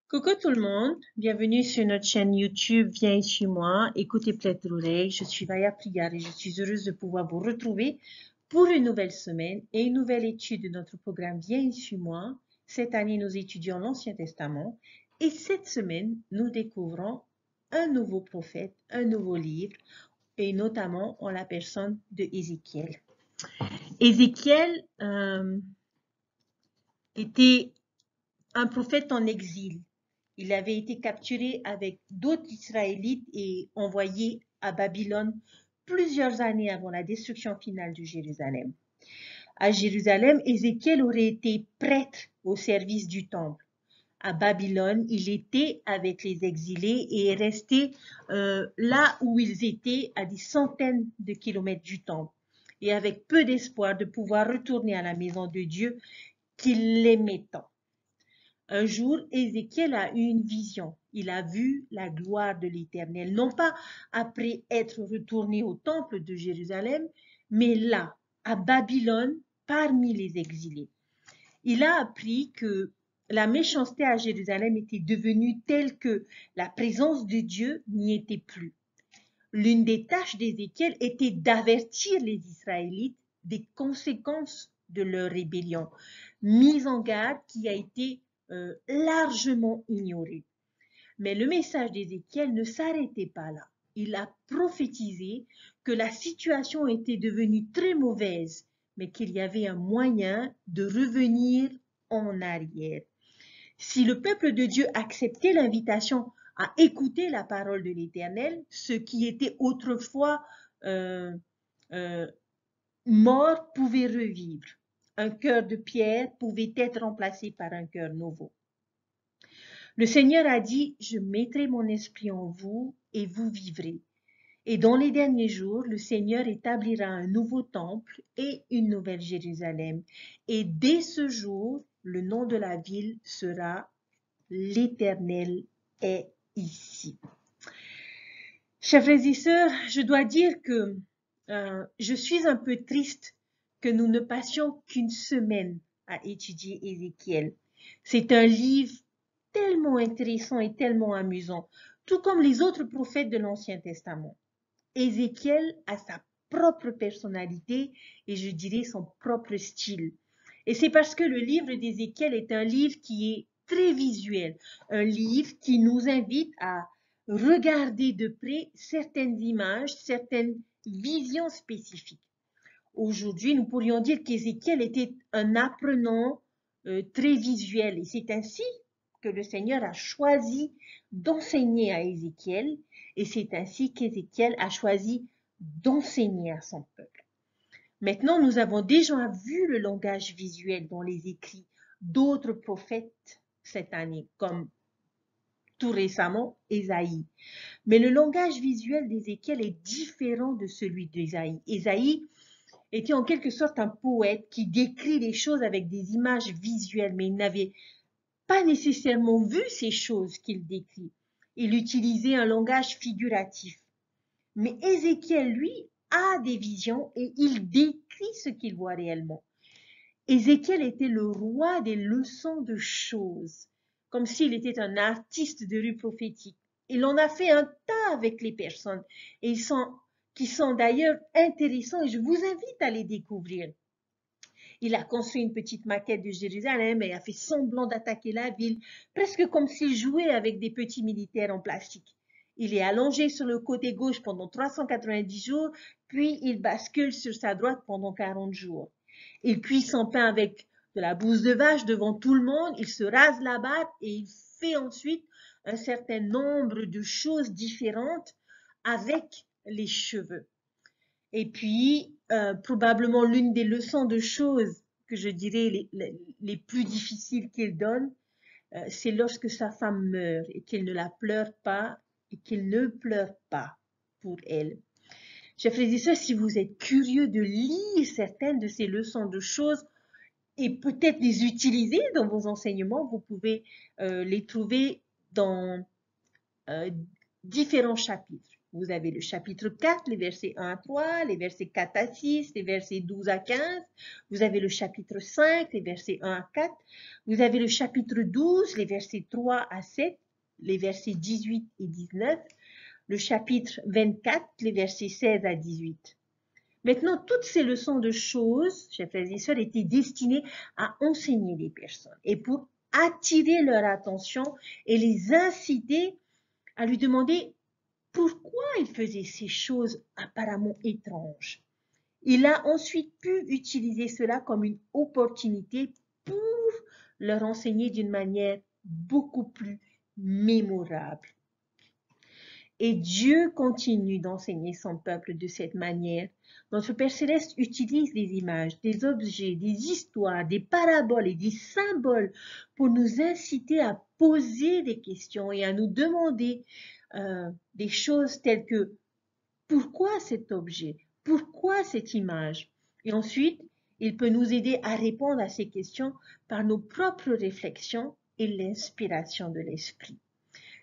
Coucou tout le monde, bienvenue sur notre chaîne YouTube Viens et suis-moi, écoutez prête l'oreille, je suis Vaya Prière et je suis heureuse de pouvoir vous retrouver pour une nouvelle semaine et une nouvelle étude de notre programme Viens et suis-moi. Cette année, nous étudions l'Ancien Testament et cette semaine, nous découvrons un nouveau prophète, un nouveau livre et notamment en la personne de Ézéchiel. Ézéchiel était un prophète en exil. Il avait été capturé avec d'autres Israélites et envoyé à Babylone plusieurs années avant la destruction finale de Jérusalem. À Jérusalem, Ézéchiel aurait été prêtre au service du temple. À Babylone, il était avec les exilés et est resté là où ils étaient, à des centaines de kilomètres du temple, et avec peu d'espoir de pouvoir retourner à la maison de Dieu qu'il aimait tant. Un jour, Ézéchiel a eu une vision. Il a vu la gloire de l'Éternel, non pas après être retourné au temple de Jérusalem, mais là, à Babylone, parmi les exilés. Il a appris que la méchanceté à Jérusalem était devenue telle que la présence de Dieu n'y était plus. L'une des tâches d'Ézéchiel était d'avertir les Israélites des conséquences de leur rébellion, mise en garde qui a été largement ignorée. Mais le message d'Ézéchiel ne s'arrêtait pas là. Il a prophétisé que la situation était devenue très mauvaise, mais qu'il y avait un moyen de revenir en arrière. Si le peuple de Dieu acceptait l'invitation à écouter la parole de l'Éternel, ce qui était autrefois mort pouvait revivre. Un cœur de pierre pouvait être remplacé par un cœur nouveau. Le Seigneur a dit, je mettrai mon esprit en vous et vous vivrez. Et dans les derniers jours, le Seigneur établira un nouveau temple et une nouvelle Jérusalem. Et dès ce jour, le nom de la ville sera l'Éternel est ici. Chers frères et sœurs, je dois dire que je suis un peu triste que nous ne passions qu'une semaine à étudier Ézéchiel. C'est un livre tellement intéressant et tellement amusant, tout comme les autres prophètes de l'Ancien Testament. Ézéchiel a sa propre personnalité et je dirais son propre style. Et c'est parce que le livre d'Ézéchiel est un livre qui est très visuel, un livre qui nous invite à regarder de près certaines images, certaines visions spécifiques. Aujourd'hui, nous pourrions dire qu'Ézéchiel était un apprenant très visuel et c'est ainsi que le Seigneur a choisi d'enseigner à Ézéchiel et c'est ainsi qu'Ézéchiel a choisi d'enseigner à son peuple. Maintenant, nous avons déjà vu le langage visuel dans les écrits d'autres prophètes cette année, comme tout récemment Ésaïe. Mais le langage visuel d'Ézéchiel est différent de celui d'Ésaïe. Ésaïe était en quelque sorte un poète qui décrit les choses avec des images visuelles, mais il n'avait pas nécessairement vu ces choses qu'il décrit. Il utilisait un langage figuratif. Mais Ézéchiel, lui, a des visions et il décrit ce qu'il voit réellement. Ézéchiel était le roi des leçons de choses, comme s'il était un artiste de rue prophétique. Il en a fait un tas avec les personnes et qui sont d'ailleurs intéressants et je vous invite à les découvrir. Il a construit une petite maquette de Jérusalem et a fait semblant d'attaquer la ville, presque comme s'il jouait avec des petits militaires en plastique. Il est allongé sur le côté gauche pendant 390 jours, puis il bascule sur sa droite pendant 40 jours. Il cuit son pain avec de la bouse de vache devant tout le monde, il se rase la barbe et il fait ensuite un certain nombre de choses différentes avec les cheveux. Et puis, probablement l'une des leçons de choses que je dirais les plus difficiles qu'il donne, c'est lorsque sa femme meurt et qu'il ne la pleure pas et qu'il ne pleure pas pour elle. Chers frères et sœurs, si vous êtes curieux de lire certaines de ces leçons de choses et peut-être les utiliser dans vos enseignements, vous pouvez les trouver dans différents chapitres. Vous avez le chapitre 4, les versets 1 à 3, les versets 4 à 6, les versets 12 à 15. Vous avez le chapitre 5, les versets 1 à 4. Vous avez le chapitre 12, les versets 3 à 7, les versets 18 et 19. Le chapitre 24, les versets 16 à 18. Maintenant, toutes ces leçons de choses, chers frères et sœurs, étaient destinées à enseigner les personnes et pour attirer leur attention et les inciter à lui demander pourquoi il faisait ces choses apparemment étranges. Il a ensuite pu utiliser cela comme une opportunité pour leur enseigner d'une manière beaucoup plus mémorable. Et Dieu continue d'enseigner son peuple de cette manière. Notre Père Céleste utilise des images, des objets, des histoires, des paraboles et des symboles pour nous inciter à poser des questions et à nous demander des choses telles que pourquoi cet objet? Pourquoi cette image? Et ensuite, il peut nous aider à répondre à ces questions par nos propres réflexions et l'inspiration de l'esprit.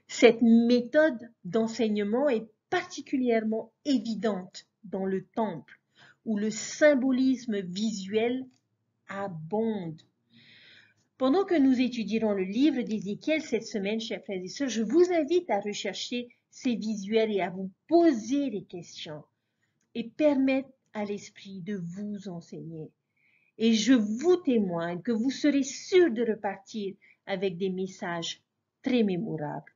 Cette méthode d'enseignement est particulièrement évidente dans le temple, où le symbolisme visuel abonde. Pendant que nous étudierons le livre d'Ézéchiel cette semaine, chers frères et sœurs, je vous invite à rechercher ces visuels et à vous poser des questions et permettre à l'esprit de vous enseigner. Et je vous témoigne que vous serez sûrs de repartir avec des messages très mémorables.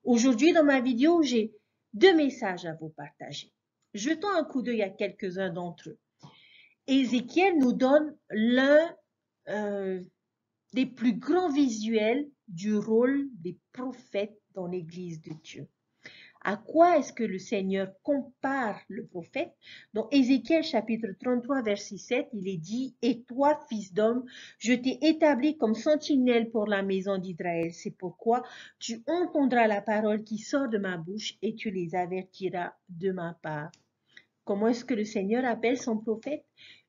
Aujourd'hui, dans ma vidéo, j'ai 2 messages à vous partager. Jetons un coup d'œil à quelques-uns d'entre eux. Ézéchiel nous donne l'un des plus grands visuels du rôle des prophètes dans l'Église de Dieu. À quoi est-ce que le Seigneur compare le prophète? Dans Ézéchiel chapitre 33 verset 7, il est dit « Et toi, fils d'homme, je t'ai établi comme sentinelle pour la maison d'Israël. C'est pourquoi tu entendras la parole qui sort de ma bouche et tu les avertiras de ma part. » Comment est-ce que le Seigneur appelle son prophète?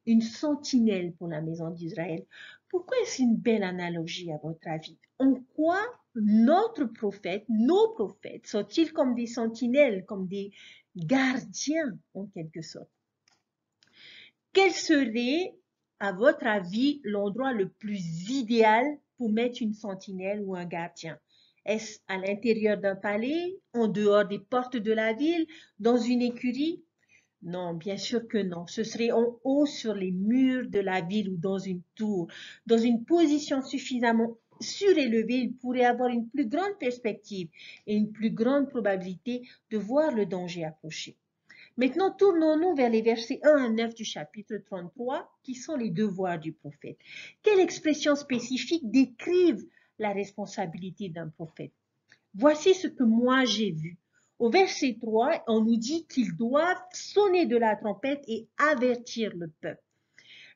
Une sentinelle pour la maison d'Israël. Pourquoi est-ce une belle analogie à votre avis? En quoi notre prophète, nos prophètes, sont-ils comme des sentinelles, comme des gardiens en quelque sorte? Quel serait, à votre avis, l'endroit le plus idéal pour mettre une sentinelle ou un gardien? Est-ce à l'intérieur d'un palais, en dehors des portes de la ville, dans une écurie? Non, bien sûr que non. Ce serait en haut sur les murs de la ville ou dans une tour. Dans une position suffisamment surélevée, il pourrait avoir une plus grande perspective et une plus grande probabilité de voir le danger approcher. Maintenant, tournons-nous vers les versets 1 à 9 du chapitre 33, qui sont les devoirs du prophète. Quelles expressions spécifiques décrivent la responsabilité d'un prophète? Voici ce que moi j'ai vu. Au verset 3, on nous dit qu'ils doivent sonner de la trompette et avertir le peuple.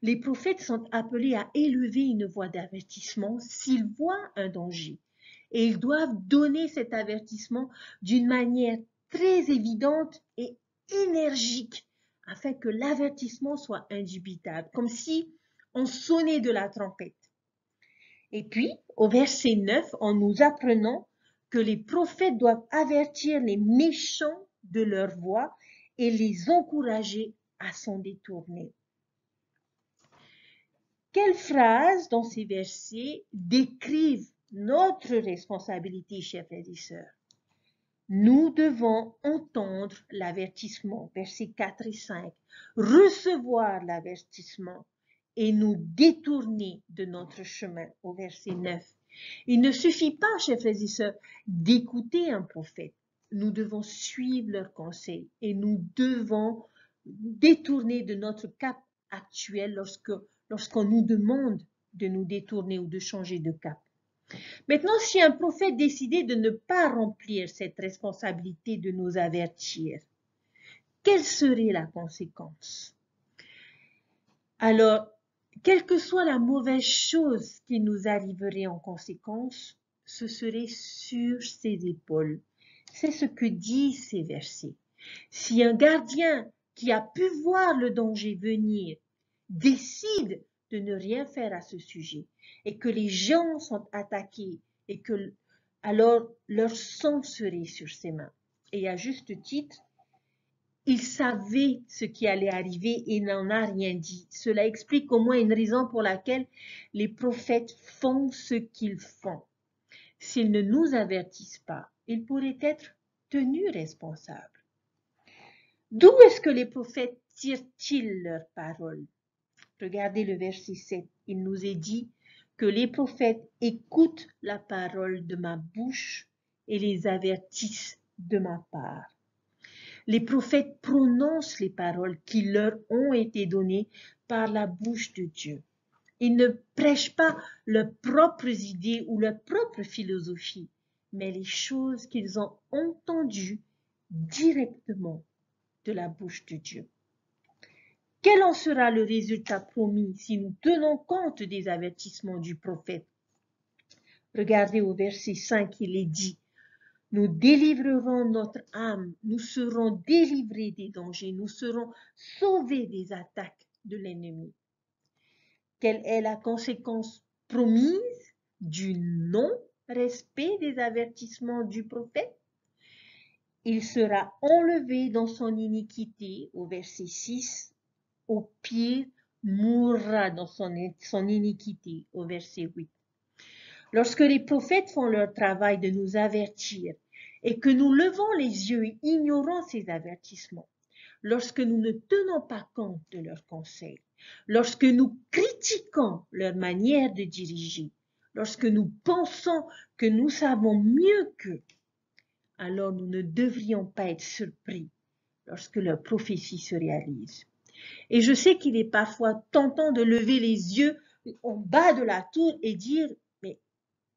Les prophètes sont appelés à élever une voix d'avertissement s'ils voient un danger. Et ils doivent donner cet avertissement d'une manière très évidente et énergique afin que l'avertissement soit indubitable, comme si on sonnait de la trompette. Et puis, au verset 9, en nous apprenant que les prophètes doivent avertir les méchants de leur voie et les encourager à s'en détourner. Quelles phrases dans ces versets décrivent notre responsabilité, chers frères et sœurs? Nous devons entendre l'avertissement, versets 4 et 5, recevoir l'avertissement et nous détourner de notre chemin, au verset 9. Il ne suffit pas, chers frères et sœurs, d'écouter un prophète. Nous devons suivre leurs conseils et nous devons détourner de notre cap actuel lorsqu'on nous demande de nous détourner ou de changer de cap. Maintenant, si un prophète décidait de ne pas remplir cette responsabilité de nous avertir, quelle serait la conséquence? Alors, quelle que soit la mauvaise chose qui nous arriverait en conséquence, ce serait sur ses épaules. C'est ce que disent ces versets. Si un gardien qui a pu voir le danger venir décide de ne rien faire à ce sujet et que les gens sont attaqués et que alors leur sang serait sur ses mains. Et à juste titre, Il savait ce qui allait arriver et n'en a rien dit. Cela explique au moins une raison pour laquelle les prophètes font ce qu'ils font. S'ils ne nous avertissent pas, ils pourraient être tenus responsables. D'où est-ce que les prophètes tirent-ils leurs paroles? Regardez le verset 7. Il nous est dit que les prophètes écoutent la parole de ma bouche et les avertissent de ma part. Les prophètes prononcent les paroles qui leur ont été données par la bouche de Dieu. Ils ne prêchent pas leurs propres idées ou leur propre philosophie, mais les choses qu'ils ont entendues directement de la bouche de Dieu. Quel en sera le résultat promis si nous tenons compte des avertissements du prophète? Regardez au verset 5, il est dit, nous délivrerons notre âme, nous serons délivrés des dangers, nous serons sauvés des attaques de l'ennemi. Quelle est la conséquence promise du non-respect des avertissements du prophète? Il sera enlevé dans son iniquité, au verset 6, au pire, mourra dans son iniquité, au verset 8. Lorsque les prophètes font leur travail de nous avertir et que nous levons les yeux et ignorons ces avertissements, lorsque nous ne tenons pas compte de leurs conseils, lorsque nous critiquons leur manière de diriger, lorsque nous pensons que nous savons mieux qu'eux, alors nous ne devrions pas être surpris lorsque leurs prophéties se réalisent. Et je sais qu'il est parfois tentant de lever les yeux en bas de la tour et dire, mais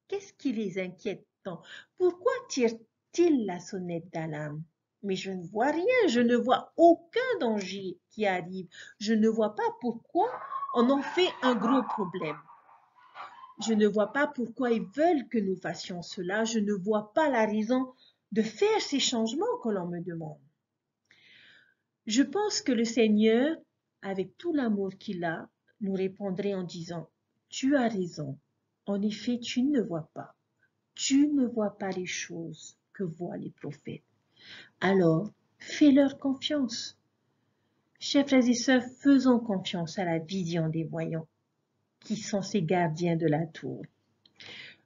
qu'est-ce qui les inquiète tant? Pourquoi tirent-ils la sonnette d'alarme? Mais je ne vois rien, je ne vois aucun danger qui arrive. Je ne vois pas pourquoi on en fait un gros problème. Je ne vois pas pourquoi ils veulent que nous fassions cela. Je ne vois pas la raison de faire ces changements que l'on me demande. Je pense que le Seigneur, avec tout l'amour qu'il a, nous répondrait en disant, tu as raison. En effet, tu ne vois pas. Tu ne vois pas les choses que voient les prophètes. Alors, fais-leur confiance. Chers frères et sœurs, faisons confiance à la vision des voyants, qui sont ces gardiens de la tour.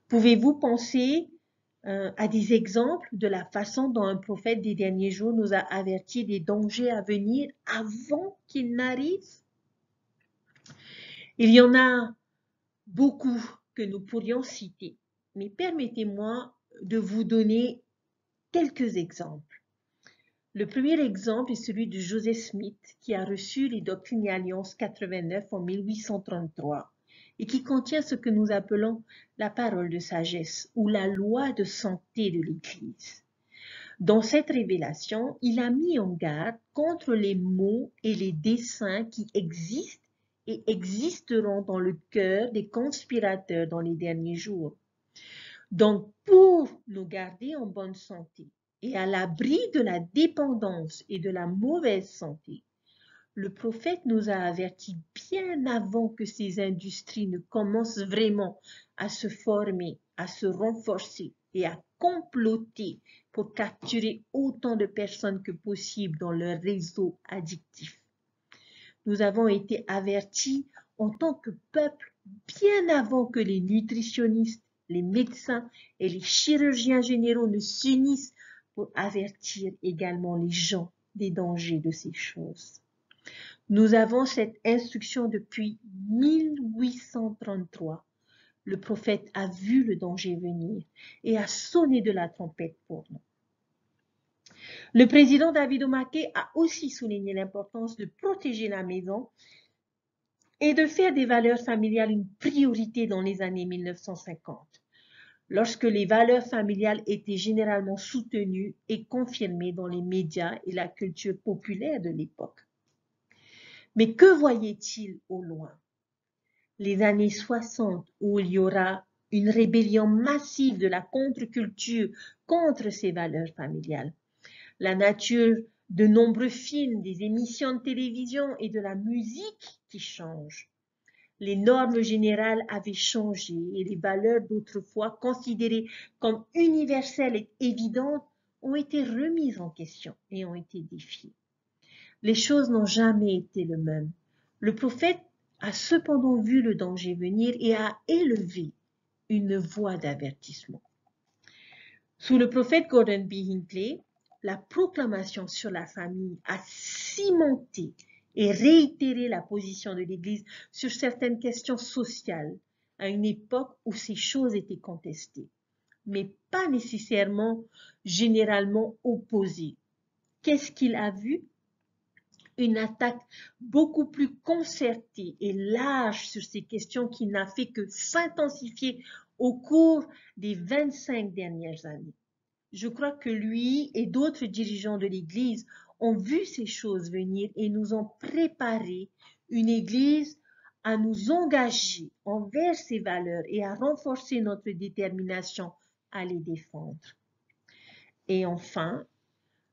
Pouvez-vous penser à des exemples de la façon dont un prophète des derniers jours nous a avertis des dangers à venir avant qu'ils n'arrivent? Il y en a beaucoup que nous pourrions citer, mais permettez-moi de vous donner quelques exemples. Le premier exemple est celui de Joseph Smith, qui a reçu les Doctrines et Alliances 89 en 1833 et qui contient ce que nous appelons la parole de sagesse ou la loi de santé de l'Église. Dans cette révélation, il a mis en garde contre les maux et les desseins qui existent et existeront dans le cœur des conspirateurs dans les derniers jours. Donc, pour nous garder en bonne santé et à l'abri de la dépendance et de la mauvaise santé, le prophète nous a avertis bien avant que ces industries ne commencent vraiment à se former, à se renforcer et à comploter pour capturer autant de personnes que possible dans leur réseau addictif. Nous avons été avertis en tant que peuple bien avant que les nutritionnistes, les médecins et les chirurgiens généraux ne s'unissent pour avertir également les gens des dangers de ces choses. Nous avons cette instruction depuis 1833. Le prophète a vu le danger venir et a sonné de la trompette pour nous. Le président David Omaké a aussi souligné l'importance de protéger la maison et de faire des valeurs familiales une priorité dans les années 1950, lorsque les valeurs familiales étaient généralement soutenues et confirmées dans les médias et la culture populaire de l'époque. Mais que voyait-il au loin? Les années 60 où il y aura une rébellion massive de la contre-culture contre ces valeurs familiales. La nature de nombreux films, des émissions de télévision et de la musique qui changent. Les normes générales avaient changé et les valeurs d'autrefois considérées comme universelles et évidentes ont été remises en question et ont été défiées. Les choses n'ont jamais été les mêmes. Le prophète a cependant vu le danger venir et a élevé une voix d'avertissement. Sous le prophète Gordon B. Hinckley, la proclamation sur la famille a cimenté et réitéré la position de l'Église sur certaines questions sociales à une époque où ces choses étaient contestées, mais pas nécessairement généralement opposées. Qu'est-ce qu'il a vu? Une attaque beaucoup plus concertée et large sur ces questions qui n'a fait que s'intensifier au cours des 25 dernières années. Je crois que lui et d'autres dirigeants de l'Église ont vu ces choses venir et nous ont préparé une Église à nous engager envers ces valeurs et à renforcer notre détermination à les défendre. Et enfin,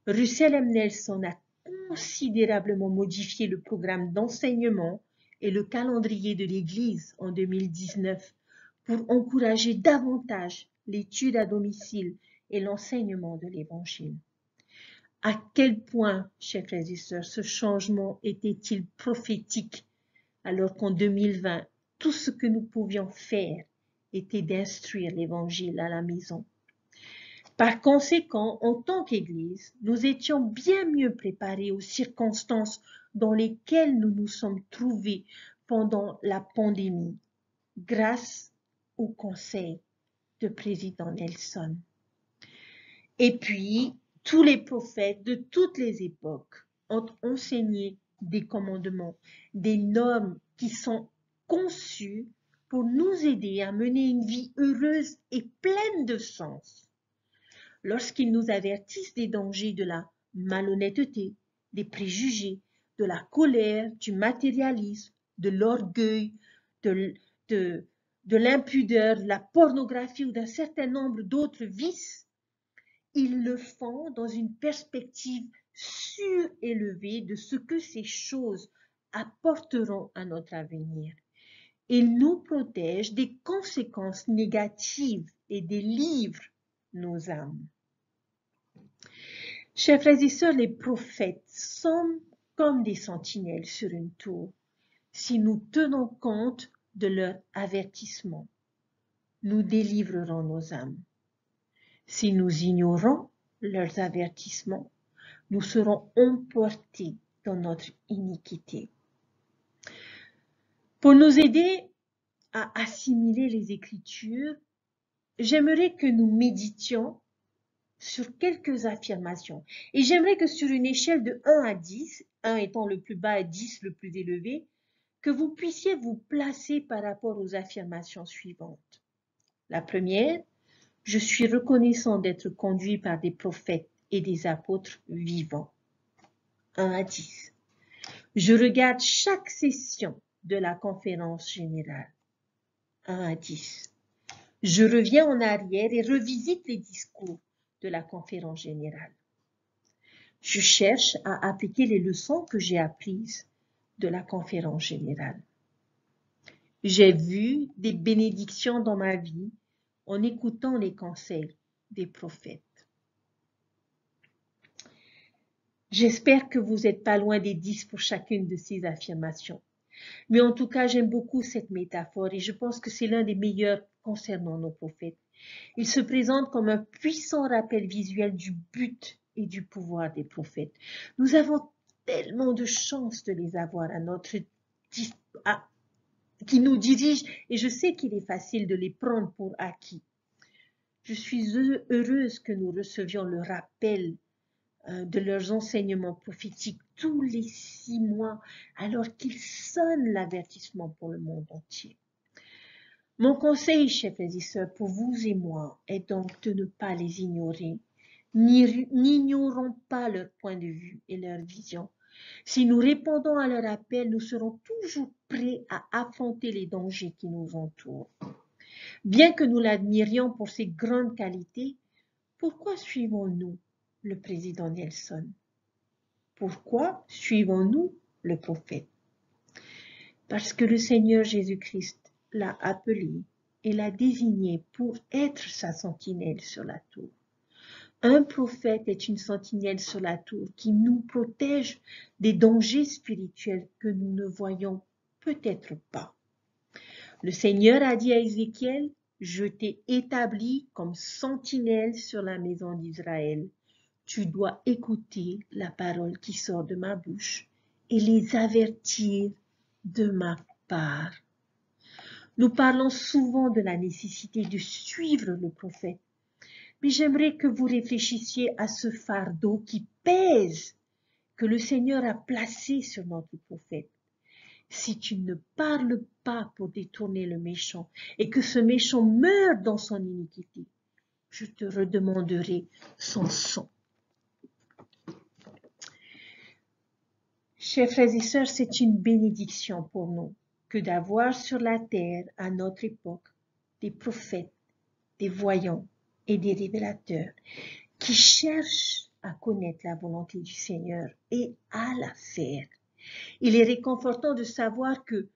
Russell M. Nelson a considérablement modifié le programme d'enseignement et le calendrier de l'Église en 2019 pour encourager davantage l'étude à domicile et l'enseignement de l'Évangile. À quel point, chers frères et sœurs, ce changement était-il prophétique alors qu'en 2020, tout ce que nous pouvions faire était d'instruire l'Évangile à la maison. Par conséquent, en tant qu'Église, nous étions bien mieux préparés aux circonstances dans lesquelles nous nous sommes trouvés pendant la pandémie, grâce au conseil de président Nelson. Et puis, tous les prophètes de toutes les époques ont enseigné des commandements, des normes qui sont conçues pour nous aider à mener une vie heureuse et pleine de sens. Lorsqu'ils nous avertissent des dangers de la malhonnêteté, des préjugés, de la colère, du matérialisme, de l'orgueil, de l'impudeur, de la pornographie ou d'un certain nombre d'autres vices, ils le font dans une perspective surélevée de ce que ces choses apporteront à notre avenir. Ils nous protègent des conséquences négatives et délivrent nos âmes. Chers frères et sœurs, les prophètes sont comme des sentinelles sur une tour. Si nous tenons compte de leur avertissement, nous délivrerons nos âmes. Si nous ignorons leurs avertissements, nous serons emportés dans notre iniquité. Pour nous aider à assimiler les Écritures, j'aimerais que nous méditions sur quelques affirmations. Et j'aimerais que sur une échelle de 1 à 10, 1 étant le plus bas et 10 le plus élevé, que vous puissiez vous placer par rapport aux affirmations suivantes. La première, je suis reconnaissant d'être conduit par des prophètes et des apôtres vivants. 1 à 10. Je regarde chaque session de la conférence générale. 1 à 10. Je reviens en arrière et revisite les discours de la conférence générale. Je cherche à appliquer les leçons que j'ai apprises de la conférence générale. J'ai vu des bénédictions dans ma vie en écoutant les conseils des prophètes. J'espère que vous n'êtes pas loin des 10 pour chacune de ces affirmations. Mais en tout cas, j'aime beaucoup cette métaphore et je pense que c'est l'un des meilleurs concernant nos prophètes. Il se présente comme un puissant rappel visuel du but et du pouvoir des prophètes. Nous avons tellement de chance de les avoir qui nous dirigent et je sais qu'il est facile de les prendre pour acquis. Je suis heureuse que nous recevions le rappel de leurs enseignements prophétiques tous les 6 mois alors qu'ils sonnent l'avertissement pour le monde entier. Mon conseil, chers frères et sœurs, pour vous et moi, est donc de ne pas les ignorer. N'ignorons pas leur point de vue et leur vision. Si nous répondons à leur appel, nous serons toujours prêts à affronter les dangers qui nous entourent. Bien que nous l'admirions pour ses grandes qualités, pourquoi suivons-nous le président Nelson? Pourquoi suivons-nous le prophète? Parce que le Seigneur Jésus-Christ l'a appelé et l'a désigné pour être sa sentinelle sur la tour. Un prophète est une sentinelle sur la tour qui nous protège des dangers spirituels que nous ne voyons peut-être pas. Le Seigneur a dit à Ézéchiel, « Je t'ai établi comme sentinelle sur la maison d'Israël. Tu dois écouter la parole qui sort de ma bouche et les avertir de ma part. » Nous parlons souvent de la nécessité de suivre le prophète, mais j'aimerais que vous réfléchissiez à ce fardeau qui pèse que le Seigneur a placé sur notre prophète. Si tu ne parles pas pour détourner le méchant et que ce méchant meure dans son iniquité, je te redemanderai son sang. Chers frères et sœurs, c'est une bénédiction pour nous que d'avoir sur la terre, à notre époque, des prophètes, des voyants et des révélateurs qui cherchent à connaître la volonté du Seigneur et à la faire. Il est réconfortant de savoir que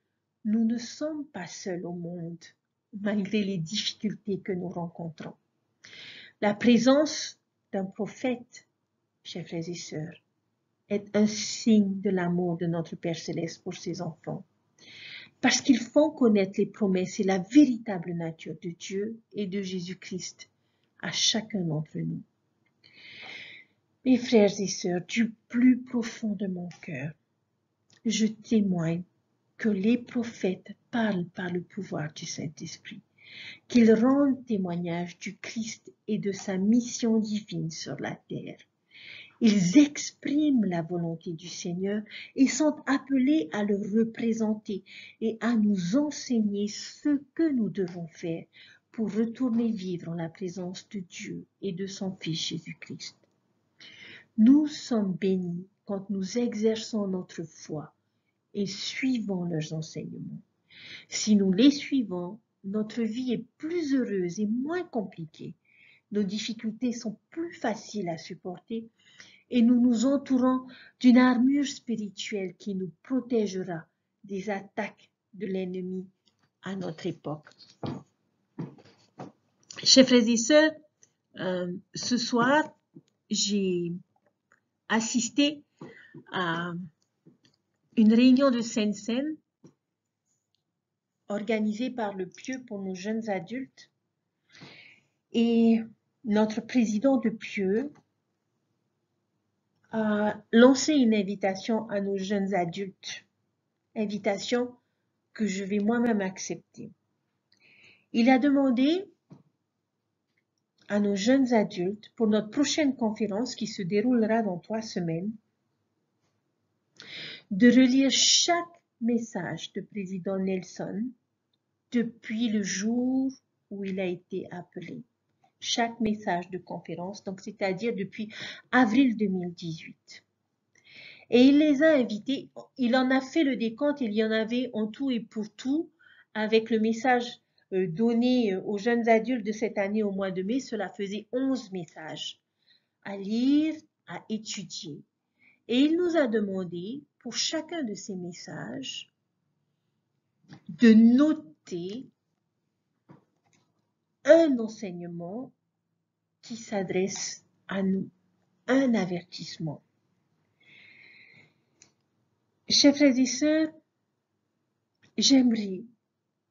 nous ne sommes pas seuls au monde, malgré les difficultés que nous rencontrons. La présence d'un prophète, chers frères et sœurs, est un signe de l'amour de notre Père Céleste pour ses enfants, parce qu'ils font connaître les promesses et la véritable nature de Dieu et de Jésus-Christ à chacun d'entre nous. Mes frères et sœurs, du plus profond de mon cœur, je témoigne que les prophètes parlent par le pouvoir du Saint-Esprit, qu'ils rendent témoignage du Christ et de sa mission divine sur la terre. Ils expriment la volonté du Seigneur et sont appelés à le représenter et à nous enseigner ce que nous devons faire pour retourner vivre en la présence de Dieu et de son Fils Jésus-Christ. Nous sommes bénis quand nous exerçons notre foi et suivons leurs enseignements. Si nous les suivons, notre vie est plus heureuse et moins compliquée. Nos difficultés sont plus faciles à supporter et nous nous entourons d'une armure spirituelle qui nous protégera des attaques de l'ennemi à notre époque. Chers frères et sœurs, ce soir, j'ai assisté à une réunion de Sainte-Seine organisée par le Pieux pour nos jeunes adultes. Et notre président de Pieux a lancé une invitation à nos jeunes adultes, invitation que je vais moi-même accepter. Il a demandé à nos jeunes adultes, pour notre prochaine conférence qui se déroulera dans 3 semaines, de relire chaque message de président Nelson depuis le jour où il a été appelé. Chaque message de conférence, donc c'est-à-dire depuis avril 2018. Et il les a invités, il en a fait le décompte, il y en avait en tout et pour tout, avec le message donné aux jeunes adultes de cette année au mois de mai, cela faisait 11 messages à lire, à étudier. Et il nous a demandé, pour chacun de ces messages, de noter un enseignement qui s'adresse à nous, un avertissement. Chers frères et sœurs, j'aimerais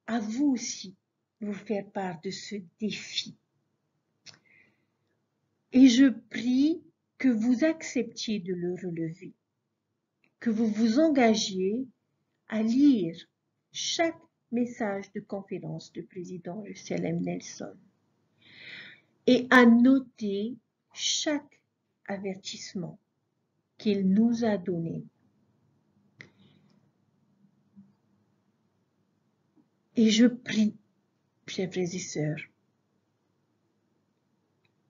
à vous aussi vous faire part de ce défi. Et je prie que vous acceptiez de le relever, que vous vous engagiez à lire chaque message de conférence du président Russell M. Nelson et à noter chaque avertissement qu'il nous a donné. Et je prie, chers frères et sœurs,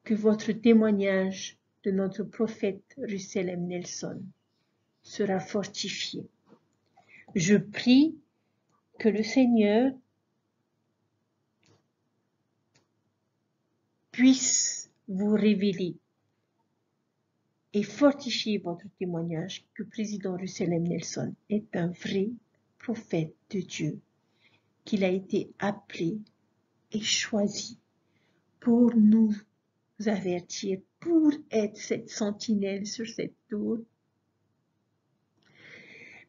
que votre témoignage de notre prophète Russell M. Nelson sera fortifié. Je prie que le Seigneur puisse vous révéler et fortifier votre témoignage que le président Russell M. Nelson est un vrai prophète de Dieu, qu'il a été appelé et choisi pour nous avertir pour être cette sentinelle sur cette tour.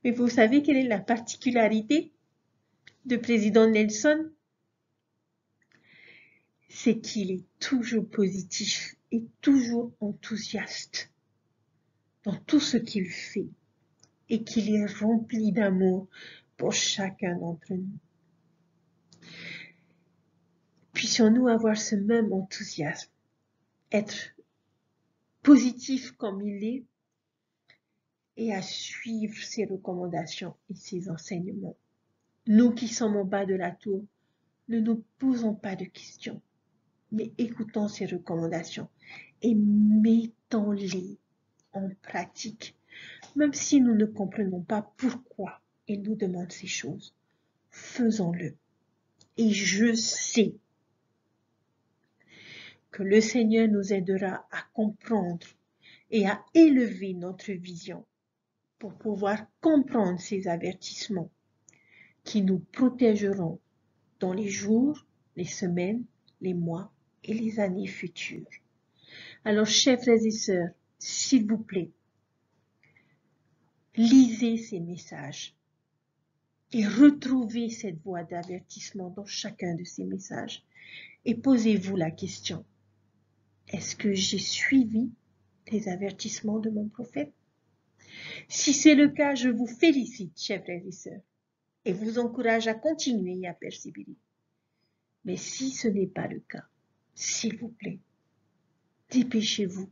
Mais vous savez quelle est la particularité de président Nelson? C'est qu'il est toujours positif et toujours enthousiaste dans tout ce qu'il fait et qu'il est rempli d'amour pour chacun d'entre nous. Puissions-nous avoir ce même enthousiasme, être positif comme il est et à suivre ses recommandations et ses enseignements. Nous qui sommes en bas de la tour, ne nous posons pas de questions, mais écoutons ses recommandations et mettons-les en pratique, même si nous ne comprenons pas pourquoi il nous demande ces choses. Faisons-le. Et je sais que le Seigneur nous aidera à comprendre et à élever notre vision pour pouvoir comprendre ces avertissements qui nous protégeront dans les jours, les semaines, les mois et les années futures. Alors, chers frères et sœurs, s'il vous plaît, lisez ces messages et retrouvez cette voie d'avertissement dans chacun de ces messages et posez-vous la question, est-ce que j'ai suivi les avertissements de mon prophète? Si c'est le cas, je vous félicite, chers frères et sœurs, et vous encourage à continuer et à persévérer. Mais si ce n'est pas le cas, s'il vous plaît, dépêchez-vous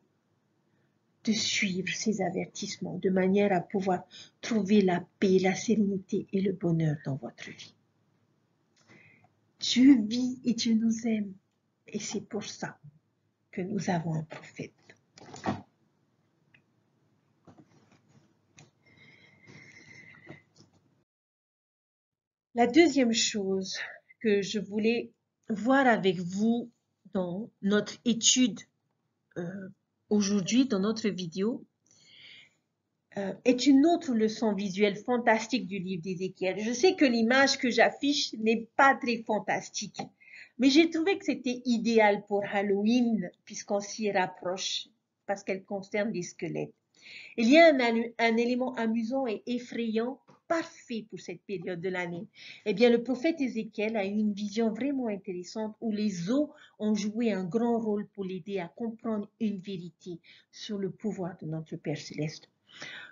de suivre ces avertissements de manière à pouvoir trouver la paix, la sérénité et le bonheur dans votre vie. Dieu vit et Dieu nous aime, et c'est pour ça que nous avons un prophète. La deuxième chose que je voulais voir avec vous dans notre étude aujourd'hui, dans notre vidéo, est une autre leçon visuelle fantastique du livre d'Ézéchiel. Je sais que l'image que j'affiche n'est pas très fantastique, mais j'ai trouvé que c'était idéal pour Halloween, puisqu'on s'y rapproche, parce qu'elle concerne les squelettes. Il y a un élément amusant et effrayant, parfait pour cette période de l'année. Eh bien, le prophète Ézéchiel a eu une vision vraiment intéressante où les os ont joué un grand rôle pour l'aider à comprendre une vérité sur le pouvoir de notre Père Céleste.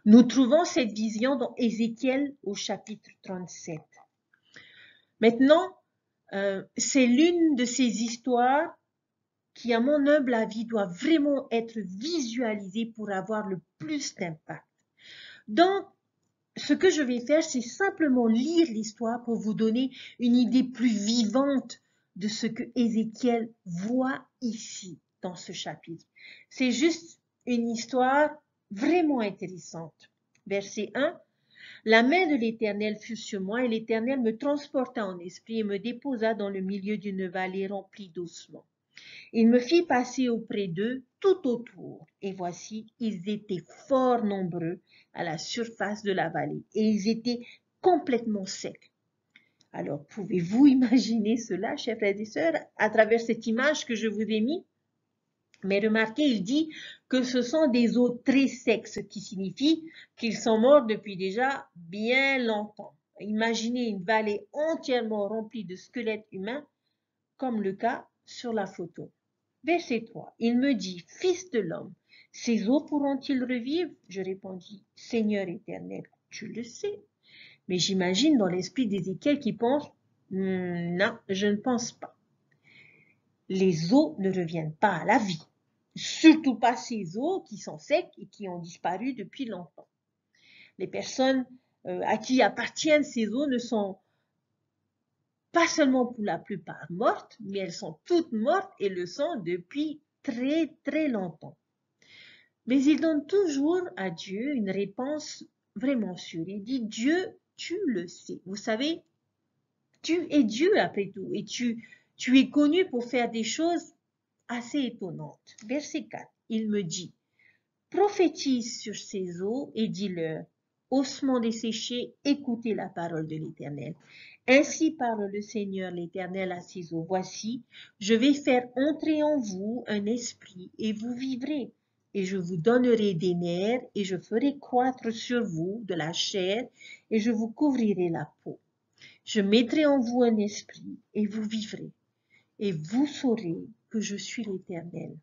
Nous trouvons cette vision dans Ézéchiel au chapitre 37. Maintenant, c'est l'une de ces histoires qui, à mon humble avis, doit vraiment être visualisée pour avoir le plus d'impact. Donc, ce que je vais faire, c'est simplement lire l'histoire pour vous donner une idée plus vivante de ce que Ézéchiel voit ici, dans ce chapitre. C'est juste une histoire vraiment intéressante. Verset 1. La main de l'Éternel fut sur moi, et l'Éternel me transporta en esprit et me déposa dans le milieu d'une vallée remplie d'ossements. Il me fit passer auprès d'eux tout autour, et voici, ils étaient fort nombreux à la surface de la vallée, et ils étaient complètement secs. Alors, pouvez-vous imaginer cela, chers frères et sœurs, à travers cette image que je vous ai mise? Mais remarquez, il dit que ce sont des os très secs, ce qui signifie qu'ils sont morts depuis déjà bien longtemps. Imaginez une vallée entièrement remplie de squelettes humains, comme le cas sur la photo. Verset 3. Il me dit, Fils de l'homme, ces os pourront-ils revivre? Je répondis, Seigneur éternel, tu le sais. Mais j'imagine dans l'esprit d'Ézéchiel qui pense, non, je ne pense pas. Les os ne reviennent pas à la vie. Surtout pas ces os qui sont secs et qui ont disparu depuis longtemps. Les personnes à qui appartiennent ces os ne sont pas seulement pour la plupart mortes, mais elles sont toutes mortes et le sont depuis très très longtemps. Mais il donne toujours à Dieu une réponse vraiment sûre. Il dit, Dieu, tu le sais. Vous savez, tu es Dieu après tout et tu es connu pour faire des choses assez étonnantes. Verset 4, il me dit, prophétise sur ces eaux et dis-leur, ossements desséchés, écoutez la parole de l'Éternel. Ainsi parle le Seigneur l'Éternel à ses eaux. Voici, je vais faire entrer en vous un esprit et vous vivrez. Et je vous donnerai des nerfs et je ferai croître sur vous de la chair et je vous couvrirai la peau. Je mettrai en vous un esprit et vous vivrez. Et vous saurez que je suis l'Éternel.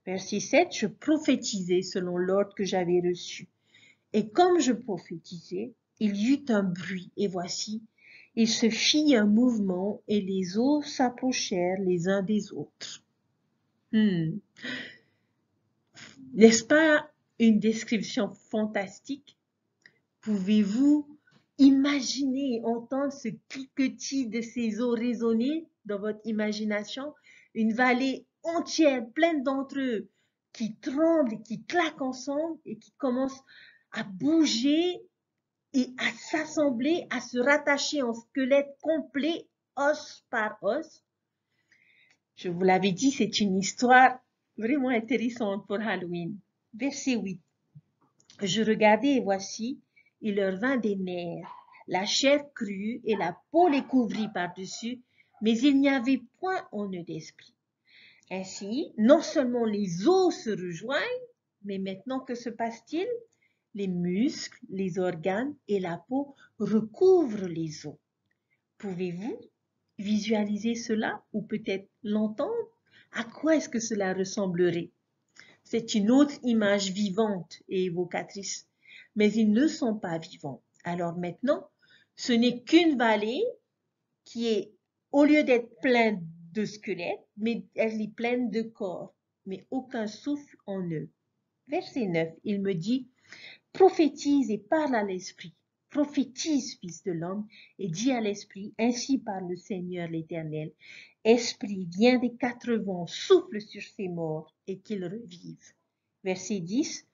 Verset 7, je prophétisais selon l'ordre que j'avais reçu. Et comme je prophétisais, il y eut un bruit, et voici, il se fit un mouvement, et les eaux s'approchèrent les uns des autres. N'est-ce pas une description fantastique? Pouvez-vous imaginer et entendre ce cliquetis de ces eaux résonner dans votre imagination? Une vallée entière, pleine d'entre eux, qui tremblent, qui claquent ensemble et qui commencent à bouger et à s'assembler, à se rattacher en squelette complet, os par os. Je vous l'avais dit, c'est une histoire vraiment intéressante pour Halloween. Verset 8. Je regardais et voici, il leur vint des nerfs, la chair crue et la peau les couvrit par-dessus, mais il n'y avait point en eux d'esprit. Ainsi, non seulement les os se rejoignent, mais maintenant que se passe-t-il? Les muscles, les organes et la peau recouvrent les os. Pouvez-vous visualiser cela ou peut-être l'entendre? À quoi est-ce que cela ressemblerait? C'est une autre image vivante et évocatrice, mais ils ne sont pas vivants. Alors maintenant, ce n'est qu'une vallée qui est, au lieu d'être pleine de squelettes, mais elle est pleine de corps, mais aucun souffle en eux. Verset 9, il me dit, prophétise et parle à l'esprit. Prophétise, fils de l'homme, et dis à l'esprit, ainsi parle le Seigneur l'Éternel. Esprit, viens des quatre vents, souffle sur ces morts et qu'ils revivent. Verset 10,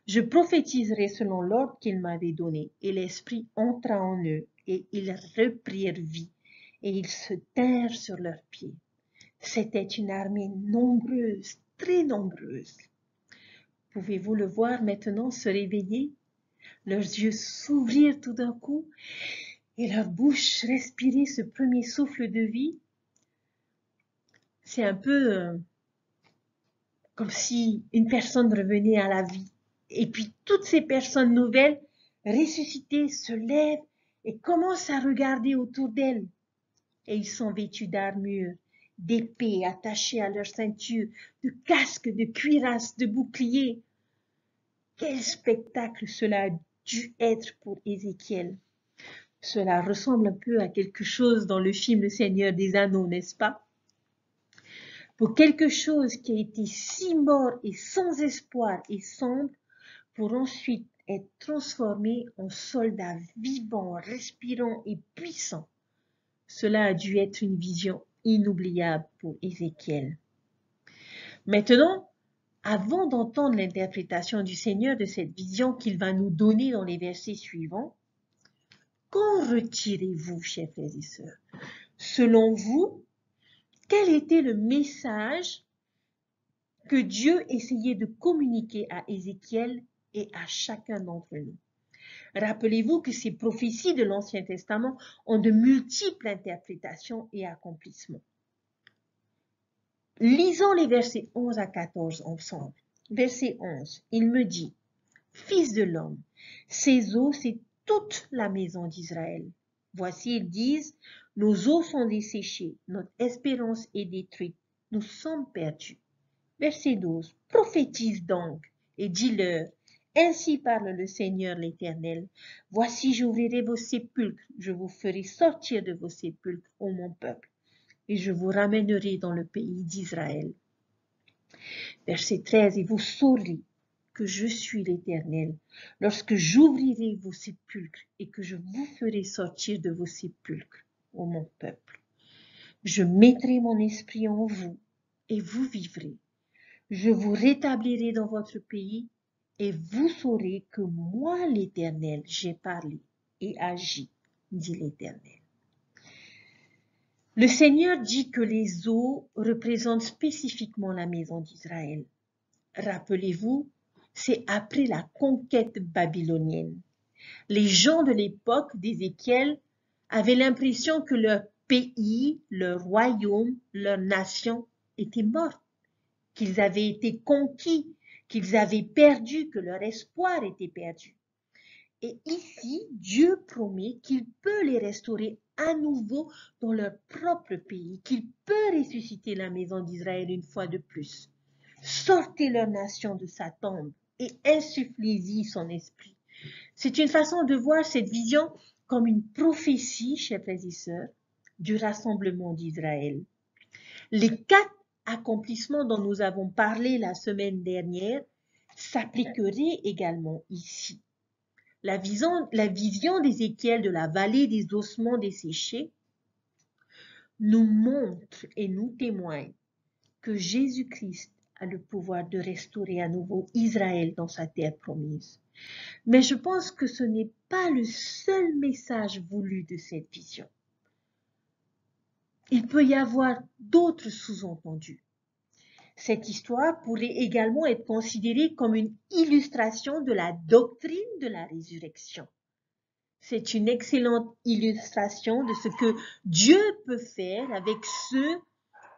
je prophétiserai selon l'ordre qu'il m'avait donné, et l'esprit entra en eux, et ils reprirent vie, et ils se tinrent sur leurs pieds. C'était une armée nombreuse, très nombreuse. Pouvez-vous le voir maintenant se réveiller? Leurs yeux s'ouvrir tout d'un coup et leur bouche respirer ce premier souffle de vie. C'est un peu comme si une personne revenait à la vie. Et puis toutes ces personnes nouvelles, ressuscitées, se lèvent et commencent à regarder autour d'elles. Et ils sont vêtus d'armure, d'épées attachées à leur ceinture, de casques, de cuirasses, de boucliers. Quel spectacle cela a dû être pour Ézéchiel. Cela ressemble un peu à quelque chose dans le film Le Seigneur des Anneaux, n'est-ce pas? Pour quelque chose qui a été si mort et sans espoir et sombre, pour ensuite être transformé en soldat vivant, respirant et puissant. Cela a dû être une vision inoubliable pour Ézéchiel. Maintenant, avant d'entendre l'interprétation du Seigneur de cette vision qu'il va nous donner dans les versets suivants, qu'en retirez-vous, chers frères et sœurs? Selon vous, quel était le message que Dieu essayait de communiquer à Ézéchiel et à chacun d'entre nous? Rappelez-vous que ces prophéties de l'Ancien Testament ont de multiples interprétations et accomplissements. Lisons les versets 11 à 14 ensemble. Verset 11, il me dit, « Fils de l'homme, ces eaux, c'est toute la maison d'Israël. Voici, ils disent, nos eaux sont desséchées, notre espérance est détruite, nous sommes perdus. » Verset 12, prophétise donc et dis-leur, ainsi parle le Seigneur l'Éternel, voici j'ouvrirai vos sépulcres, je vous ferai sortir de vos sépulcres, ô mon peuple, et je vous ramènerai dans le pays d'Israël. Verset 13, et vous saurez que je suis l'Éternel, lorsque j'ouvrirai vos sépulcres et que je vous ferai sortir de vos sépulcres, ô mon peuple. Je mettrai mon esprit en vous et vous vivrez. Je vous rétablirai dans votre pays et vous saurez que moi, l'Éternel, j'ai parlé et agi, dit l'Éternel. Le Seigneur dit que les eaux représentent spécifiquement la maison d'Israël. Rappelez-vous, c'est après la conquête babylonienne. Les gens de l'époque d'Ézéchiel avaient l'impression que leur pays, leur royaume, leur nation étaient morts, qu'ils avaient été conquis, qu'ils avaient perdu, que leur espoir était perdu. Et ici, Dieu promet qu'il peut les restaurer à nouveau dans leur propre pays, qu'il peut ressusciter la maison d'Israël une fois de plus. Sortez leur nation de sa tombe et insufflez-y son esprit. C'est une façon de voir cette vision comme une prophétie, chers frères et sœurs, du rassemblement d'Israël. Les 4 accomplissements dont nous avons parlé la semaine dernière s'appliqueraient également ici. La vision d'Ézéchiel de la vallée des ossements desséchés nous montre et nous témoigne que Jésus-Christ a le pouvoir de restaurer à nouveau Israël dans sa terre promise. Mais je pense que ce n'est pas le seul message voulu de cette vision. Il peut y avoir d'autres sous-entendus. Cette histoire pourrait également être considérée comme une illustration de la doctrine de la résurrection. C'est une excellente illustration de ce que Dieu peut faire avec ceux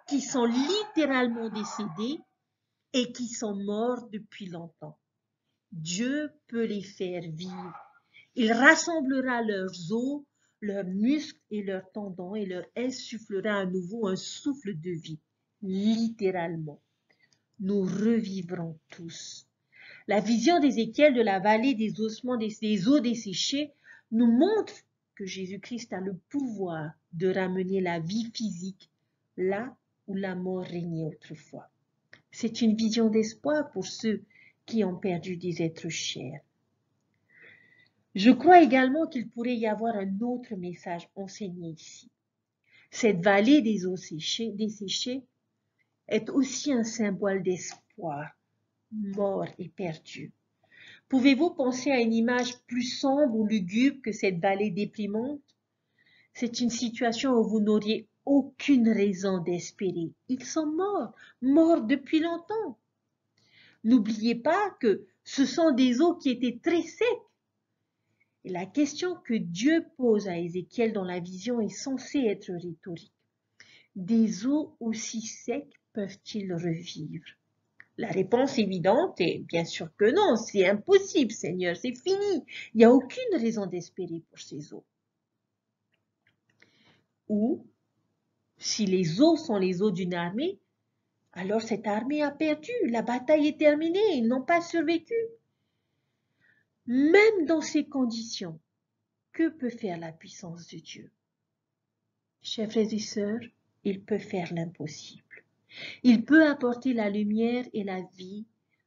qui sont littéralement décédés et qui sont morts depuis longtemps. Dieu peut les faire vivre. Il rassemblera leurs os, leurs muscles et leurs tendons et leur insufflera à nouveau un souffle de vie, littéralement. Nous revivrons tous. La vision d'Ézéchiel de la vallée des ossements, des os desséchés, nous montre que Jésus-Christ a le pouvoir de ramener la vie physique là où la mort régnait autrefois. C'est une vision d'espoir pour ceux qui ont perdu des êtres chers. Je crois également qu'il pourrait y avoir un autre message enseigné ici. Cette vallée des os desséchés est aussi un symbole d'espoir, mort et perdu. Pouvez-vous penser à une image plus sombre ou lugubre que cette vallée déprimante? C'est une situation où vous n'auriez aucune raison d'espérer. Ils sont morts, morts depuis longtemps. N'oubliez pas que ce sont des os qui étaient très secs. Et la question que Dieu pose à Ézéchiel dans la vision est censée être rhétorique. Des os aussi secs peuvent-ils revivre? La réponse évidente est bien sûr que non, c'est impossible, Seigneur, c'est fini. Il n'y a aucune raison d'espérer pour ces os. Ou, si les os sont les os d'une armée, alors cette armée a perdu, la bataille est terminée, ils n'ont pas survécu. Même dans ces conditions, que peut faire la puissance de Dieu? Chers frères et sœurs, il peut faire l'impossible. Il peut apporter la lumière et la vie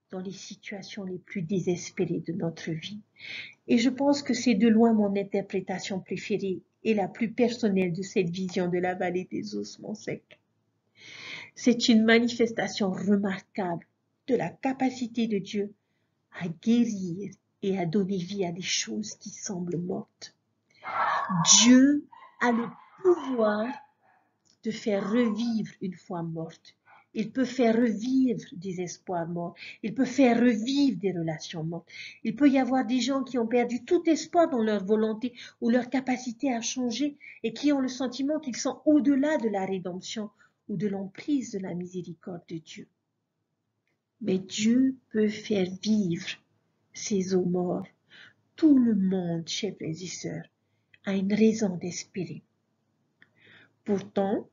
dans les situations les plus désespérées de notre vie. Et je pense que c'est de loin mon interprétation préférée et la plus personnelle de cette vision de la vallée des ossements secs. C'est une manifestation remarquable de la capacité de Dieu à guérir et à donner vie à des choses qui semblent mortes. Dieu a le pouvoir de faire revivre une foi morte. Il peut faire revivre des espoirs morts. Il peut faire revivre des relations mortes. Il peut y avoir des gens qui ont perdu tout espoir dans leur volonté ou leur capacité à changer et qui ont le sentiment qu'ils sont au-delà de la rédemption ou de l'emprise de la miséricorde de Dieu. Mais Dieu peut faire vivre ces os morts. Tout le monde, chers frères et sœurs, a une raison d'espérer. Pourtant,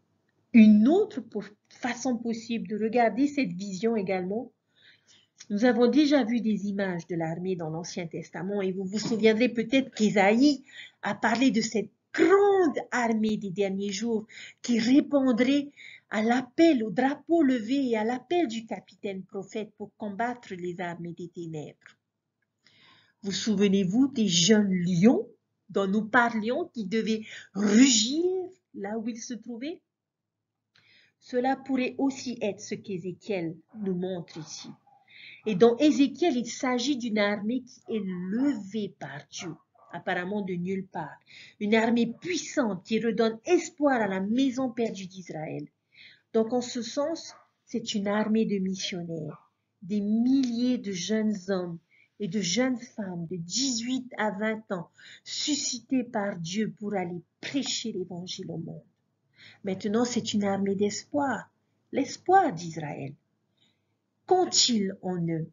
une autre façon possible de regarder cette vision également, nous avons déjà vu des images de l'armée dans l'Ancien Testament et vous vous souviendrez peut-être qu'Ésaïe a parlé de cette grande armée des derniers jours qui répondrait à l'appel, au drapeau levé et à l'appel du capitaine prophète pour combattre les armées des ténèbres. Vous souvenez-vous des jeunes lions dont nous parlions qui devaient rugir là où ils se trouvaient? Cela pourrait aussi être ce qu'Ézéchiel nous montre ici. Et dans Ézéchiel, il s'agit d'une armée qui est levée par Dieu, apparemment de nulle part. Une armée puissante qui redonne espoir à la maison perdue d'Israël. Donc en ce sens, c'est une armée de missionnaires, des milliers de jeunes hommes et de jeunes femmes de 18 à 20 ans suscitées par Dieu pour aller prêcher l'évangile au monde. Maintenant, c'est une armée d'espoir, l'espoir d'Israël. Qu'ont-ils en eux?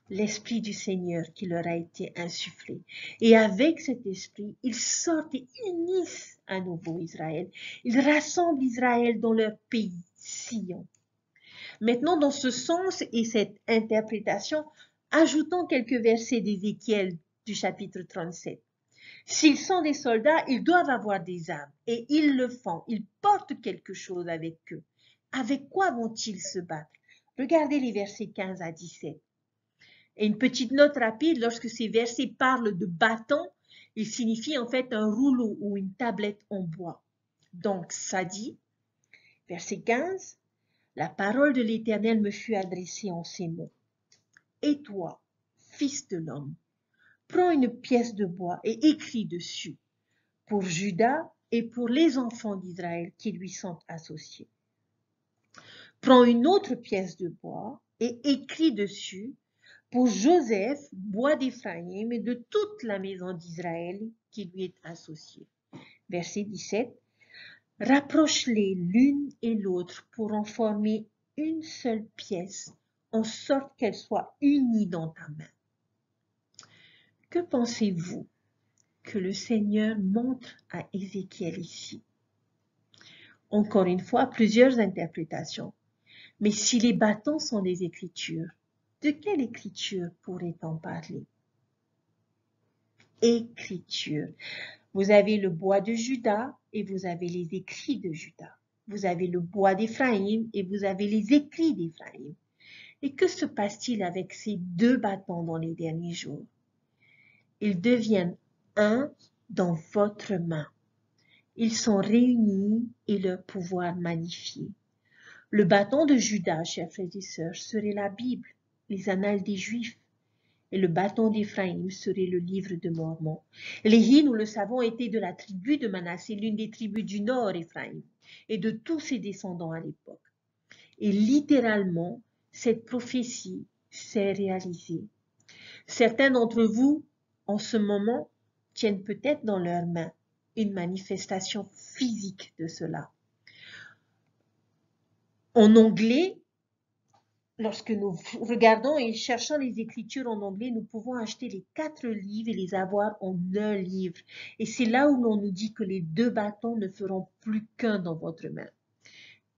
L'esprit du Seigneur qui leur a été insufflé. Et avec cet esprit, ils sortent et unissent à nouveau Israël. Ils rassemblent Israël dans leur pays, Sion. Maintenant, dans ce sens et cette interprétation, ajoutons quelques versets d'Ézéchiel du chapitre 37. S'ils sont des soldats, ils doivent avoir des armes, et ils le font. Ils portent quelque chose avec eux. Avec quoi vont-ils se battre? Regardez les versets 15 à 17. Et une petite note rapide, lorsque ces versets parlent de bâton, ils signifient en fait un rouleau ou une tablette en bois. Donc, ça dit, verset 15, la parole de l'Éternel me fut adressée en ces mots. Et toi, fils de l'homme, prends une pièce de bois et écris dessus, pour Juda et pour les enfants d'Israël qui lui sont associés. Prends une autre pièce de bois et écris dessus, pour Joseph, bois d'Éphraïm et de toute la maison d'Israël qui lui est associée. Verset 17. Rapproche-les l'une et l'autre pour en former une seule pièce, en sorte qu'elles soient unies dans ta main. Que pensez-vous que le Seigneur montre à Ézéchiel ici? Encore une fois, plusieurs interprétations. Mais si les bâtons sont des écritures, de quelle écriture pourrait-on parler? Écriture. Vous avez le bois de Juda et vous avez les écrits de Juda. Vous avez le bois d'Éphraïm et vous avez les écrits d'Éphraïm. Et que se passe-t-il avec ces deux bâtons dans les derniers jours? Ils deviennent un dans votre main. Ils sont réunis et leur pouvoir magnifié. Le bâton de Juda, chers frères et sœurs, serait la Bible, les annales des Juifs. Et le bâton d'Éphraïm serait le livre de Mormon. Léhi, nous le savons, était de la tribu de Manassé, l'une des tribus du nord Éphraïm, et de tous ses descendants à l'époque. Et littéralement, cette prophétie s'est réalisée. Certains d'entre vous, en ce moment, tiennent peut-être dans leurs mains une manifestation physique de cela. En anglais, lorsque nous regardons et cherchons les écritures en anglais, nous pouvons acheter les 4 livres et les avoir en un livre. Et c'est là où l'on nous dit que les deux bâtons ne feront plus qu'un dans votre main.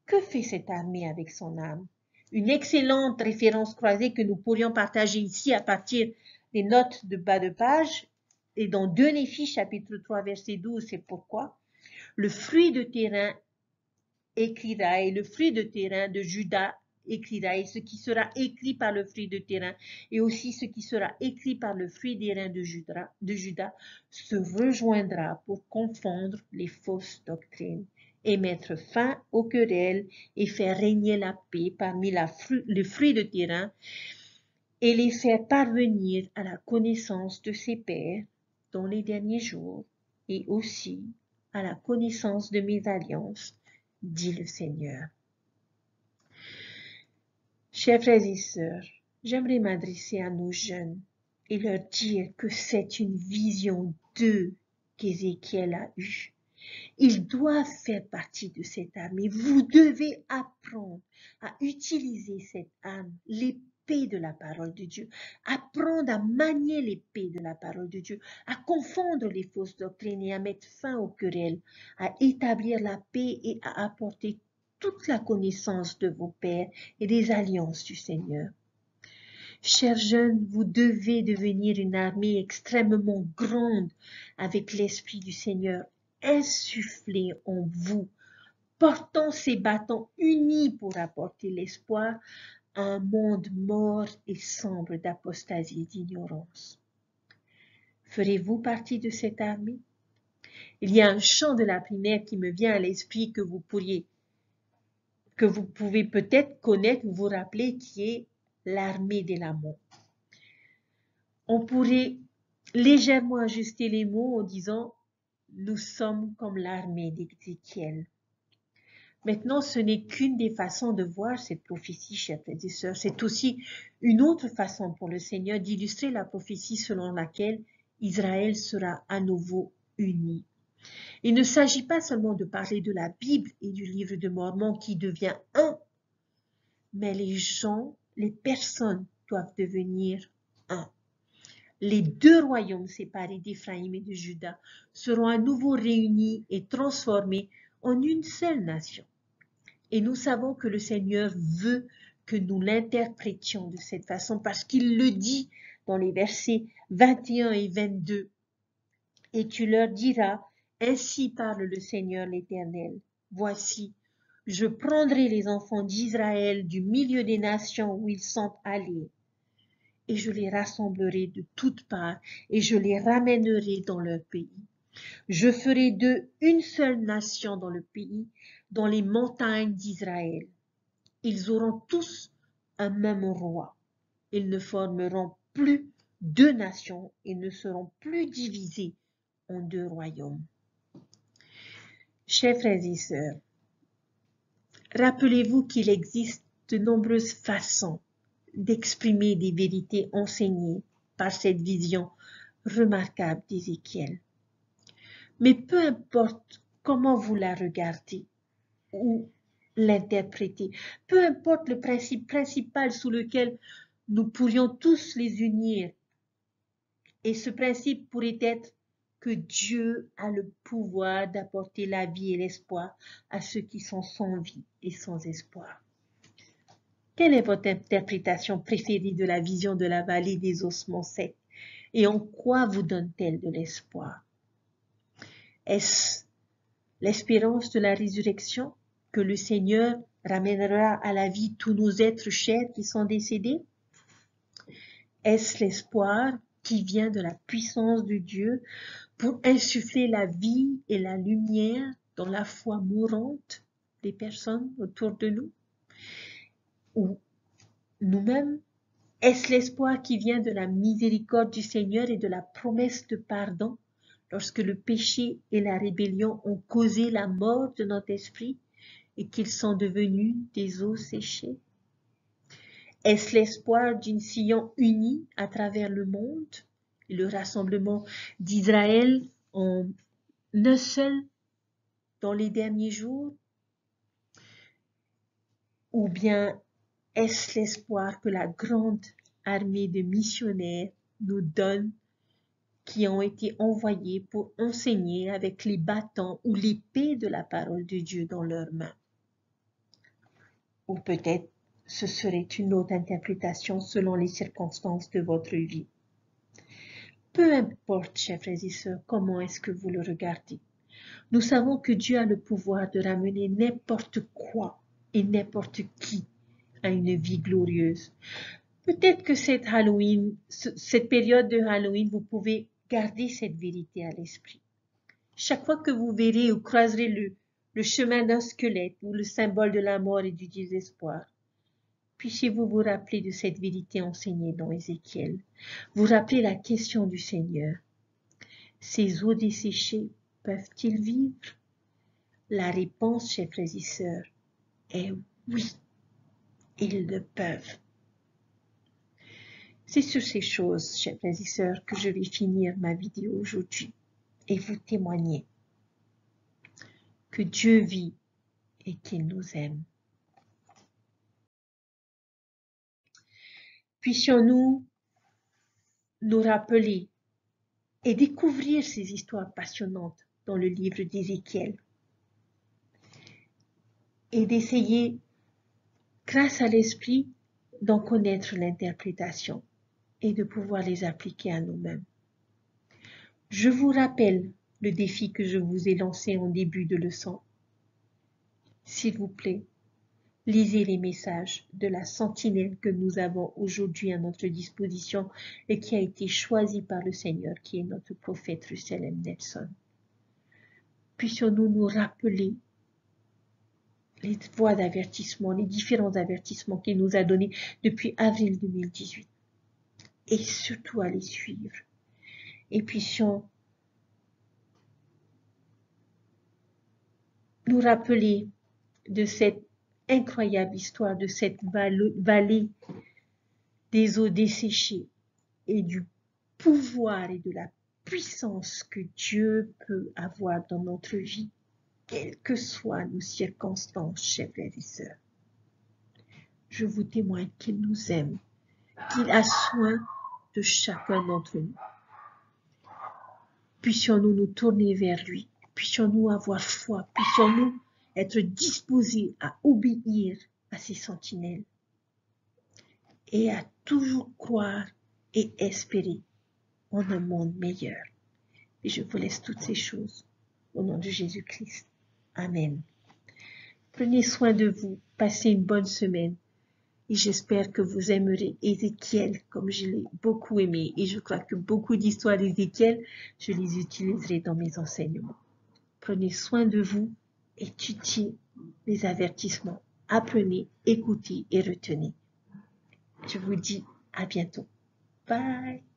Que fait cette armée avec son âme? Une excellente référence croisée que nous pourrions partager ici à partir des notes de bas de page et dans 2 Néphi chapitre 3 verset 12, c'est pourquoi le fruit de terrain écrira et le fruit de terrain de Juda écrira, et ce qui sera écrit par le fruit de terrain et aussi ce qui sera écrit par le fruit des reins de Juda se rejoindra pour confondre les fausses doctrines et mettre fin aux querelles et faire régner la paix parmi le fruit de terrain et les faire parvenir à la connaissance de ses pairs dans les derniers jours et aussi à la connaissance de mes alliances, dit le Seigneur. Chers frères et sœurs, j'aimerais m'adresser à nos jeunes et leur dire que c'est une vision d'eux qu'Ézéchiel a eue. Ils doivent faire partie de cette armée. Vous devez apprendre à utiliser cette arme, l'épée de la parole de Dieu, apprendre à manier l'épée de la parole de Dieu, à confondre les fausses doctrines et à mettre fin aux querelles, à établir la paix et à apporter toute la connaissance de vos pères et des alliances du Seigneur. Chers jeunes, vous devez devenir une armée extrêmement grande avec l'Esprit du Seigneur insufflé en vous, portant ces bâtons unis pour apporter l'espoir à un monde mort et sombre d'apostasie et d'ignorance. Ferez-vous partie de cette armée? Il y a un chant de la primaire qui me vient à l'esprit que vous pouvez peut-être connaître ou vous rappeler, qui est l'armée des laments. On pourrait légèrement ajuster les mots en disant « Nous sommes comme l'armée d'Ézéchiel ». Maintenant, ce n'est qu'une des façons de voir cette prophétie, chers frères et sœurs. C'est aussi une autre façon pour le Seigneur d'illustrer la prophétie selon laquelle Israël sera à nouveau uni. Il ne s'agit pas seulement de parler de la Bible et du livre de Mormon qui devient un, mais les gens, les personnes doivent devenir un. Les deux royaumes séparés d'Éphraïm et de Juda seront à nouveau réunis et transformés en une seule nation. Et nous savons que le Seigneur veut que nous l'interprétions de cette façon parce qu'il le dit dans les versets 21 et 22. Et tu leur diras, ainsi parle le Seigneur l'Éternel. Voici, je prendrai les enfants d'Israël du milieu des nations où ils sont allés, et je les rassemblerai de toutes parts, et je les ramènerai dans leur pays. Je ferai d'eux une seule nation dans le pays, dans les montagnes d'Israël. Ils auront tous un même roi. Ils ne formeront plus deux nations et ne seront plus divisés en deux royaumes. Chers frères et sœurs, rappelez-vous qu'il existe de nombreuses façons d'exprimer des vérités enseignées par cette vision remarquable d'Ézéchiel. Mais peu importe comment vous la regardez ou l'interprétez, peu importe le principe principal sous lequel nous pourrions tous les unir, et ce principe pourrait être que Dieu a le pouvoir d'apporter la vie et l'espoir à ceux qui sont sans vie et sans espoir. Quelle est votre interprétation préférée de la vision de la vallée des ossements secs et en quoi vous donne-t-elle de l'espoir? Est-ce l'espérance de la résurrection que le Seigneur ramènera à la vie tous nos êtres chers qui sont décédés? Est-ce l'espoir qui vient de la puissance de Dieu pour insuffler la vie et la lumière dans la foi mourante des personnes autour de nous ou nous-mêmes? Est-ce l'espoir qui vient de la miséricorde du Seigneur et de la promesse de pardon lorsque le péché et la rébellion ont causé la mort de notre esprit et qu'ils sont devenus des os séchés? Est-ce l'espoir d'une Sion unie à travers le monde et le rassemblement d'Israël en un seul dans les derniers jours? Ou bien est-ce l'espoir que la grande armée de missionnaires nous donne qui ont été envoyés pour enseigner avec les bâtons ou l'épée de la parole de Dieu dans leurs mains? Ou peut-être ce serait une autre interprétation selon les circonstances de votre vie. Peu importe, chers frères et sœurs, comment est-ce que vous le regardez. Nous savons que Dieu a le pouvoir de ramener n'importe quoi et n'importe qui à une vie glorieuse. Peut-être que cette période de Halloween, vous pouvez garder cette vérité à l'esprit. Chaque fois que vous verrez ou croiserez le chemin d'un squelette ou le symbole de la mort et du désespoir, puissiez-vous vous rappeler de cette vérité enseignée dans Ézéchiel. Vous rappelez la question du Seigneur. Ces os desséchés peuvent-ils vivre? La réponse, chers frères et sœurs, est oui, ils le peuvent. C'est sur ces choses, chers frères et sœurs, que je vais finir ma vidéo aujourd'hui et vous témoigner que Dieu vit et qu'il nous aime. Puissions-nous nous rappeler et découvrir ces histoires passionnantes dans le livre d'Ézéchiel et d'essayer, grâce à l'Esprit, d'en connaître l'interprétation et de pouvoir les appliquer à nous-mêmes. Je vous rappelle le défi que je vous ai lancé en début de leçon. S'il vous plaît, lisez les messages de la sentinelle que nous avons aujourd'hui à notre disposition et qui a été choisi par le Seigneur, qui est notre prophète Russell M. Nelson. Puissions-nous nous rappeler les voies d'avertissement, les différents avertissements qu'il nous a donnés depuis avril 2018 et surtout à les suivre. Et puissions nous rappeler de cette incroyable histoire, de cette vallée des eaux desséchées et du pouvoir et de la puissance que Dieu peut avoir dans notre vie, quelles que soient nos circonstances, chers frères et sœurs. Je vous témoigne qu'il nous aime, qu'il a soin de chacun d'entre nous. Puissions-nous nous tourner vers lui, puissions-nous avoir foi, puissions-nous être disposés à obéir à ses sentinelles et à toujours croire et espérer en un monde meilleur. Et je vous laisse toutes ces choses au nom de Jésus-Christ. Amen. Prenez soin de vous, passez une bonne semaine et j'espère que vous aimerez Ézéchiel comme je l'ai beaucoup aimé et je crois que beaucoup d'histoires d'Ézéchiel, je les utiliserai dans mes enseignements. Prenez soin de vous, étudiez les avertissements, apprenez, écoutez et retenez. Je vous dis à bientôt. Bye!